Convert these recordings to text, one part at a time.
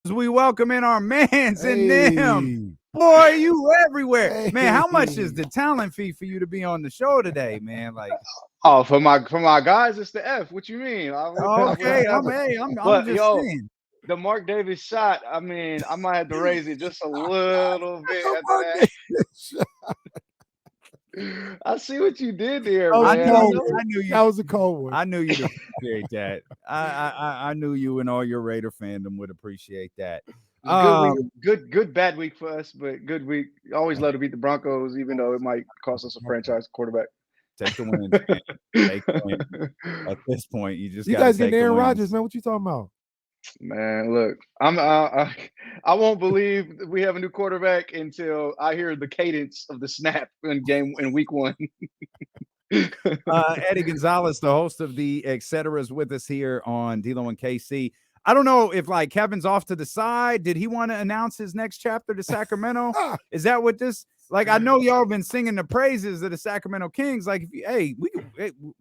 We welcome in our mans and them. Hey, Boy, you everywhere. Man, how much is hey. the talent fee for you to be on the show today, man? Like, Oh, for my guys, it's the F. What you mean? I would okay, I'm never. hey, I'm But just yo, saying. the Mark Davis shot. I mean, I might have to raise it just a little bit The after Mark that. Davis. I see what you did there, That was I a knew man. I you cold know. one. I knew you That was a cold one. I knew you'd appreciate that. I knew you and all your Raider fandom would appreciate that. It's a good week, Um, good bad week for us, but good week. Always love to beat the Broncos, even though it might cost us a franchise quarterback. take the wins, man. Take the wins. At this point, you just You got to guys getting take the Aaron Rodgers, wins. man? What you talking about? Man, look, I won't believe that we have a new quarterback until I hear the cadence of the snap in week one. Eddie Gonzalez, the host of the Et Cetera, is with us here on D'Lo and KC. I don't know if like Kevin's off to the side. Did he want to announce his next chapter to Sacramento? Is that what this? Like, I know y'all been singing the praises of the Sacramento Kings. Like, if you, hey,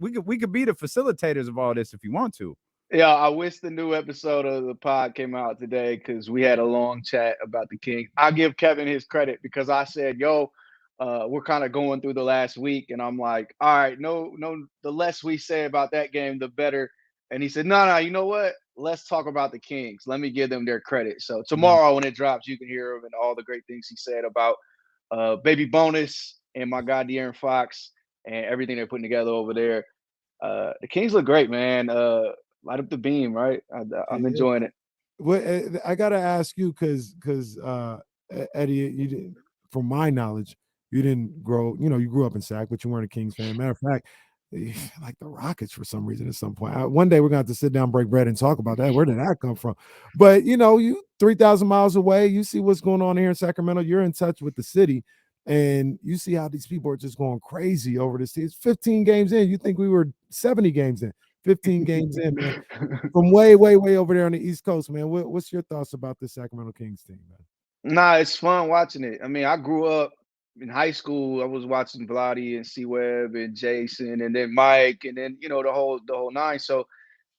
we could be the facilitators of all this if you want to. Yeah, I wish the new episode of the pod came out today because we had a long chat about the Kings. I give Kevin his credit because I said, "Yo, we're kind of going through the last week," and I'm like, "All right, no, the less we say about that game, the better." And he said, "No, you know what? Let's talk about the Kings. Let me give them their credit." So tomorrow when it drops, you can hear him and all the great things he said about Baby Bonus and my guy De'Aaron Fox and everything they're putting together over there. The Kings look great, man. Light up the beam, right? I'm enjoying it. What I gotta ask you because Eddie, you didn't, from my knowledge, you didn't grow. You know, you grew up in Sac, but you weren't a Kings fan. Matter of fact, like the Rockets for some reason at some point. One day we're gonna have to sit down, break bread, and talk about that. Where did that come from? But you know, you 3,000 miles away, you see what's going on here in Sacramento. You're in touch with the city, and you see how these people are just going crazy over this. It's 15 games in. You think we were 70 games in? 15 games in, man, from way, way, way over there on the East Coast, man. What's your thoughts about the Sacramento Kings team, man? Nah, it's fun watching it. I mean, I grew up in high school. I was watching Vladdy and C Webb and Jason, and then Mike, and then the whole nine. So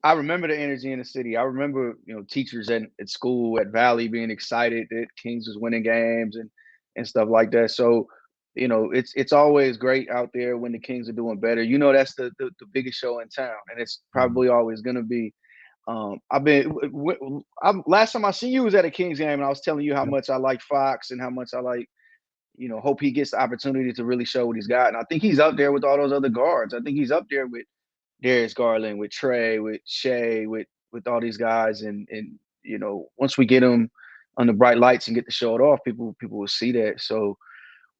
I remember the energy in the city. I remember teachers at school at Valley being excited that Kings was winning games and stuff like that. So it's always great out there when the Kings are doing better. That's the biggest show in town, and it's Mhm. probably always going to be. I've been. Last time I seen you was at a Kings game, and I was telling you how Yep. much I like Fox and how much I like. Hope he gets the opportunity to really show what he's got. And I think he's up there with all those other guards. I think he's up there with Darius Garland, with Trey, with Shea, with all these guys. And once we get him on the bright lights and get to show it off, people will see that. So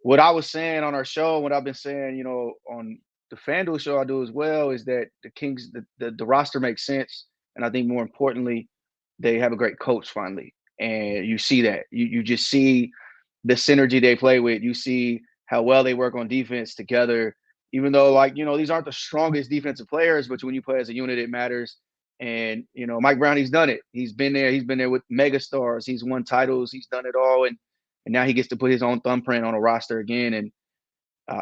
what I was saying on our show, what I've been saying, on the FanDuel show I do as well, is that the Kings, the roster makes sense, and I think more importantly, they have a great coach finally, and you see that you just see the synergy they play with. You see how well they work on defense together. Even though, like these aren't the strongest defensive players, but when you play as a unit, it matters. And Mike Brown, he's done it. He's been there. He's been there with megastars. He's won titles. He's done it all, and now he gets to put his own thumbprint on a roster again. And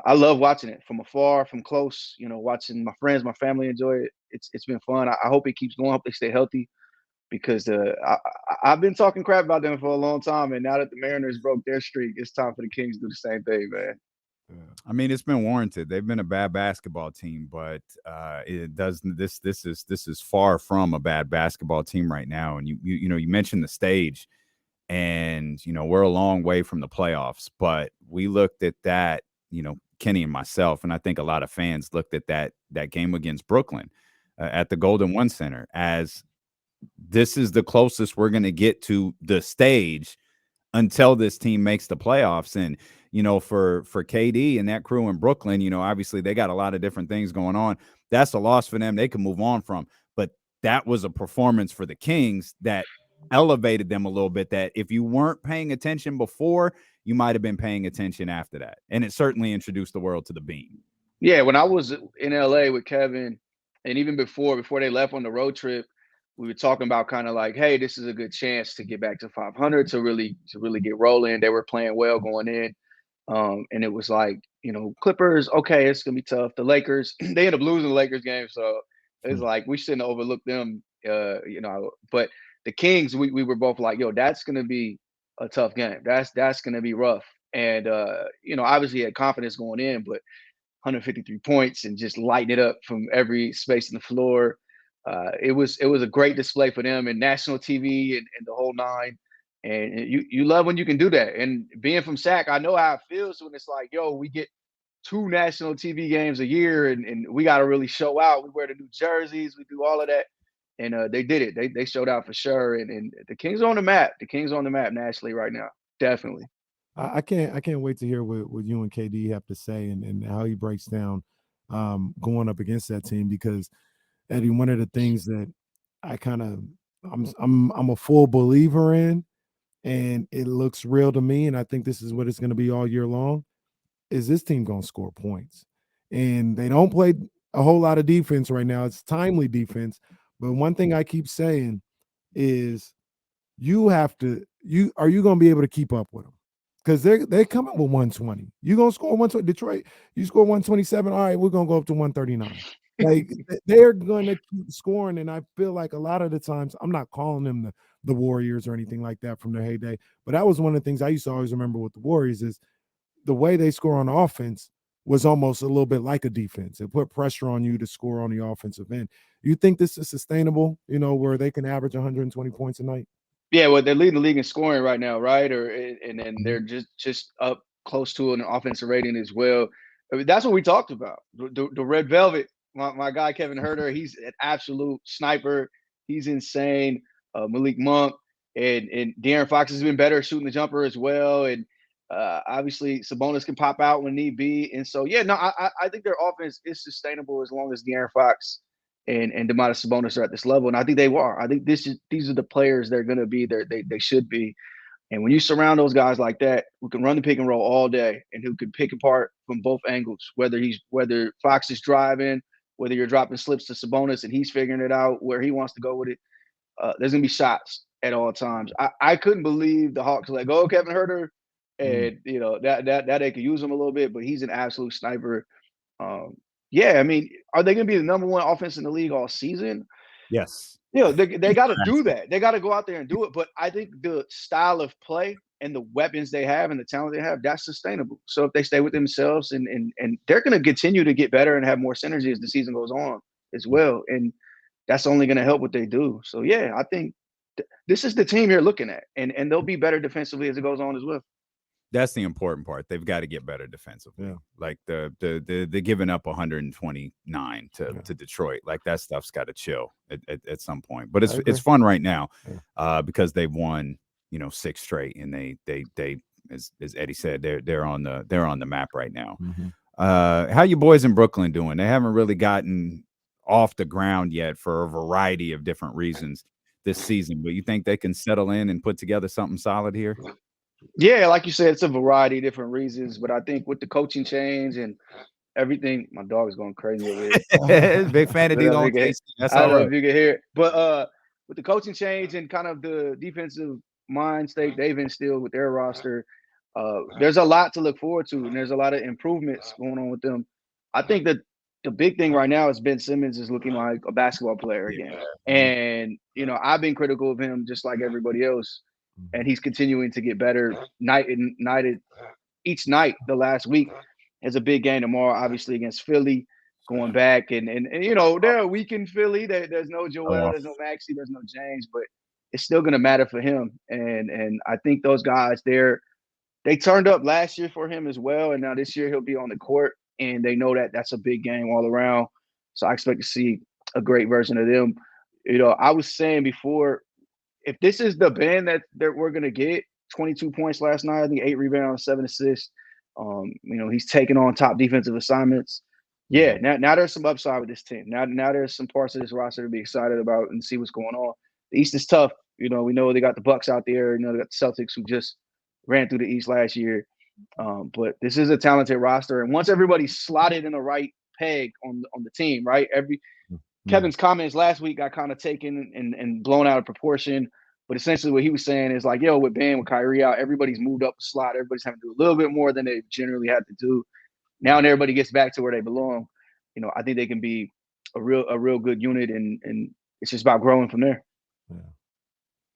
I love watching it from afar, from close. Watching my friends, my family enjoy it. It's been fun. I hope it keeps going. I hope they stay healthy because I've been talking crap about them for a long time, and now that the Mariners broke their streak, it's time for the Kings to do the same thing, man. Yeah. I mean, it's been warranted. They've been a bad basketball team, but it doesn't. This is far from a bad basketball team right now. And you mentioned the stage, and we're a long way from the playoffs. But we looked at that, Kenny and myself, and I think a lot of fans looked at that game against Brooklyn at the Golden One Center as this is the closest we're going to get to the stage until this team makes the playoffs. And for KD and that crew in Brooklyn, obviously they got a lot of different things going on. That's a loss for them. They can move on from. But that was a performance for the Kings that elevated them a little bit, that if you weren't paying attention before, you might have been paying attention after that. And it certainly introduced the world to the beam. Yeah, when I was in LA with Kevin, and even before they left on the road trip, we were talking about kind of like, hey, this is a good chance to get back to 500 to really get rolling. They were playing well going in. And it was like, Clippers, okay, it's gonna be tough. The Lakers, they ended up losing the Lakers game, so it's like we shouldn't overlook them. But the Kings, we were both like, yo, that's gonna be a tough game. That's gonna be rough. And obviously had confidence going in, but 153 points and just lighting it up from every space in the floor. It was a great display for them and national TV and the whole nine. And you love when you can do that. And being from Sac, I know how it feels when it's like, yo, we get two national TV games a year and we got to really show out. We wear the new jerseys, we do all of that. And they did it. They showed out for sure. And the Kings are on the map. The Kings are on the map nationally right now. Definitely. I can't wait to hear what you and KD have to say and how he breaks down going up against that team, because Eddie, one of the things that I kind of I'm a full believer in, and it looks real to me, and I think this is what it's going to be all year long, is this team going to score points. And they don't play a whole lot of defense right now. It's timely defense. But one thing I keep saying is you are you going to be able to keep up with them? Because they're coming with 120. You're going to score 120. Detroit, you score 127. All right, we're going to go up to 139. Like they're going to keep scoring. And I feel like a lot of the times, I'm not calling them the Warriors or anything like that from their heyday, but that was one of the things I used to always remember with the Warriors is the way they score on offense was almost a little bit like a defense. It put pressure on you to score on the offensive end. You think this is sustainable, where they can average 120 points a night? Yeah, well, they're leading the league in scoring right now, right? And then they're just up close to an offensive rating as well. I mean, that's what we talked about. The Red Velvet, my guy Kevin Herter, he's an absolute sniper. He's insane. Malik Monk and De'Aaron Fox has been better shooting the jumper as well. And obviously Sabonis can pop out when need be. And so yeah, no, I think their offense is sustainable as long as De'Aaron Fox and Domantas Sabonis are at this level, and I think they are. I think these are the players they're going to be. They should be. And when you surround those guys like that, who can run the pick and roll all day, and who can pick apart from both angles, whether Fox is driving, whether you're dropping slips to Sabonis and he's figuring it out where he wants to go with it, there's gonna be shots at all times. I couldn't believe the Hawks let go of Kevin Herter, and that they could use him a little bit, but he's an absolute sniper. Um, yeah, I mean, are they going to be the number one offense in the league all season? Yes. They got to do that. They got to go out there and do it. But I think the style of play and the weapons they have and the talent they have, that's sustainable. So if they stay with themselves and they're going to continue to get better and have more synergy as the season goes on as well. And that's only going to help what they do. So yeah, I think this is the team you're looking at, and they'll be better defensively as it goes on as well. That's the important part. They've got to get better defensively. Yeah. Like the giving up 129 to Detroit. Like that stuff's got to chill at some point. But it's fun right now, because they've won 6 straight, and they as Eddie said, they're on the map right now. Mm-hmm. How you boys in Brooklyn doing? They haven't really gotten off the ground yet for a variety of different reasons this season. But you think they can settle in and put together something solid here? Yeah, like you said, it's a variety of different reasons, but I think with the coaching change and everything, my dog is going crazy over here. Big fan of D-Long. That's I all don't know right. if you can hear it, but with the coaching change and kind of the defensive mind state they've instilled with their roster, there's a lot to look forward to, and there's a lot of improvements going on with them. I think that the big thing right now is Ben Simmons is looking like a basketball player again, and I've been critical of him just like everybody else. And he's continuing to get better each night. The last week has a big game tomorrow, obviously against Philly, going back and they're a week in Philly. There's no Joel, there's no Maxey, there's no James, but it's still going to matter for him. And I think those guys they turned up last year for him as well, and now this year he'll be on the court, and they know that that's a big game all around. So I expect to see a great version of them. I was saying before, if this is the band that we're gonna get, 22 points last night, I think 8 rebounds, 7 assists. He's taking on top defensive assignments. Yeah, now there's some upside with this team. Now there's some parts of this roster to be excited about and see what's going on. The East is tough. We know they got the Bucks out there. They got the Celtics who just ran through the East last year. But this is a talented roster, and once everybody's slotted in the right peg on the team, right? Kevin's comments last week got kind of taken and blown out of proportion. But essentially what he was saying is like, with Ben, with Kyrie out, everybody's moved up a slot. Everybody's having to do a little bit more than they generally had to do. Now and everybody gets back to where they belong. I think they can be a real good unit, and it's just about growing from there. Yeah.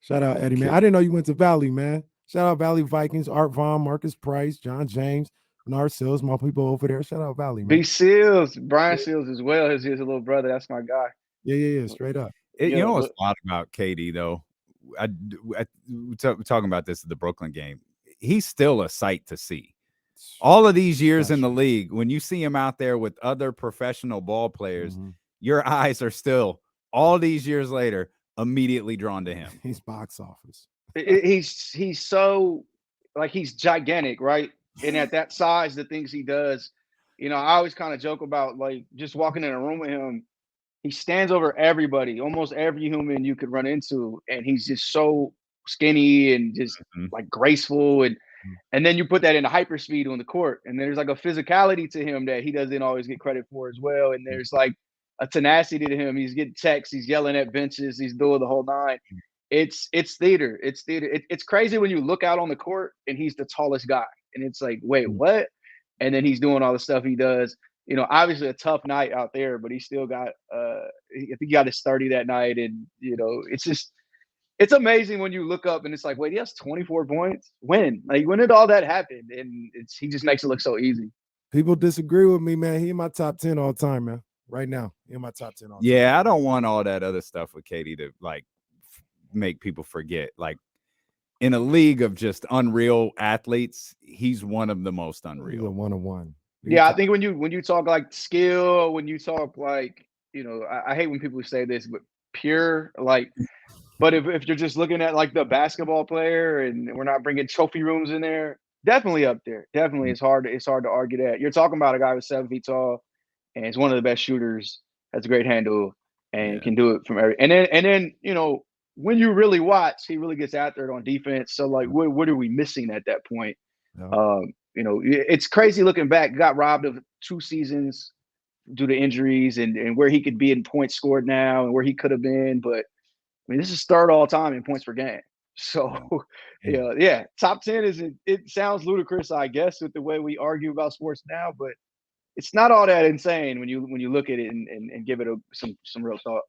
Shout out Eddie, man. I didn't know you went to Valley, man. Shout out Valley Vikings, Art Vaughn, Marcus Price, John James, Bernard Sills, my people over there. Shout out Valley, man. B. Seals, Brian Seals as well. His little brother. That's my guy. Yeah. Straight up. You know what's odd about KD though? We're talking about this at the Brooklyn game. He's still a sight to see. All of these years in the league, when you see him out there with other professional ball players, your eyes are still, all these years later, immediately drawn to him. He's box office. He's so, like, he's gigantic, right? And at that size, the things he does, you know, I always kind of joke about, like, just walking in a room with him. He stands over everybody, almost every human you could run into, and he's just so skinny and just like graceful, and then you put that into hyperspeed on the court, and there's like a physicality to him that he doesn't always get credit for as well, and there's like a tenacity to him. He's getting texts, he's yelling at benches, he's doing the whole nine. It's theater. It's theater. It's crazy when you look out on the court and he's the tallest guy, and it's like, wait, what? And then he's doing all the stuff he does. You know, obviously a tough night out there, but he still got I think he got his 30 that night. And, you know, it's amazing when you look up and it's like, wait, he has 24 points. When did all that happen? And he just makes it look so easy. People disagree with me, man. He in my top 10 all time, man. Right now, he in my top 10 all time. Yeah, I don't want all that other stuff with KD to like make people forget. Like, in a league of just unreal athletes, he's one of the most unreal. He's a one-on-one. Yeah, I think when you talk like skill, when you talk like, you know, I hate when people say this, but pure, like, but if you're just looking at like the basketball player and we're not bringing trophy rooms in there, definitely up there. Definitely, it's hard to argue that. You're talking about a guy who's 7 feet tall and is one of the best shooters, has a great handle, and can do it from every. And then you know, when you really watch, he really gets after it on defense. So like, what are we missing at that point? No. You know, it's crazy looking back. Got robbed of 2 seasons due to injuries, and where he could be in points scored now and where he could have been. But I mean, this is third all time in points per game. So yeah, top 10 isn't. It sounds ludicrous, I guess, with the way we argue about sports now, but it's not all that insane when you look at it and give it some real thought.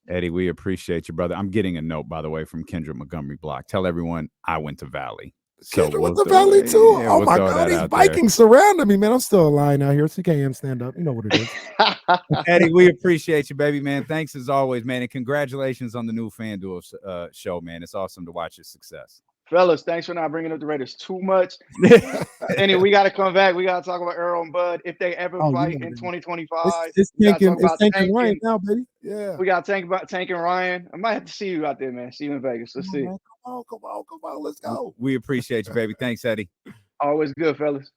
Eddie, we appreciate you, brother. I'm getting a note, by the way, from Kendra Montgomery Block. Tell everyone I went to Valley. Kendra went to Valley too. Yeah, oh my God, these Vikings surrounding me, man. I'm still lying out here. CKM, stand up. You know what it is. Eddie, we appreciate you, baby, man. Thanks as always, man. And congratulations on the new FanDuel show, man. It's awesome to watch your success. Fellas, thanks for not bringing up the Raiders too much. Anyway, we got to come back. We got to talk about Earl and Bud if they ever fight in 2025. It's tanking Ryan now, baby. Yeah, we got to think about tanking Ryan. I might have to see you out there, man. See you in Vegas. Let's see. Man. Come on. Let's go. We appreciate you, baby. Thanks, Eddie. Always good, fellas.